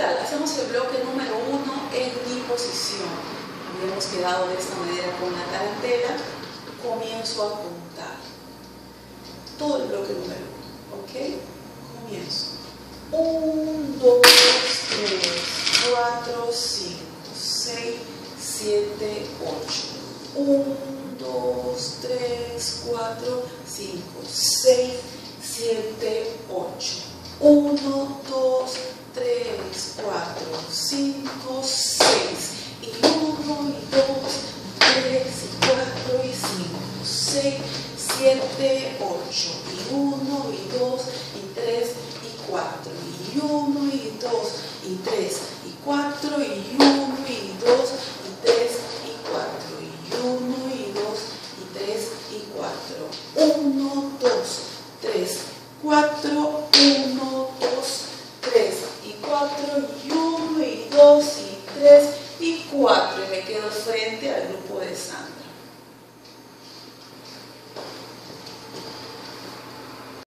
tal? Hacemos el bloque número 1 en mi posición. Habíamos quedado de esta manera con la tarantela. Comienzo a contar todo el bloque número 1, ¿ok? Comienzo. 1, 2, 3, 4, 5, 6, 7, 8. 1, 2, 3, 4, 5, 6, 7, 8. 1, 2, 3, 4, 5, 6. Y 1, y 2, 3, y 4, y 5, 6, 7, 8. Y 1, y 2, y 3, y 4. Y 1, y 2, y 3, y 4. Y 1, y 2, y 3, y 4. Y 1, y 2, y 3, y 4. 1, 2, 3, 4, 1, 2, 3 y 4, y 1, y 2, y 3, y 4. Y me quedo frente al grupo de Sandra.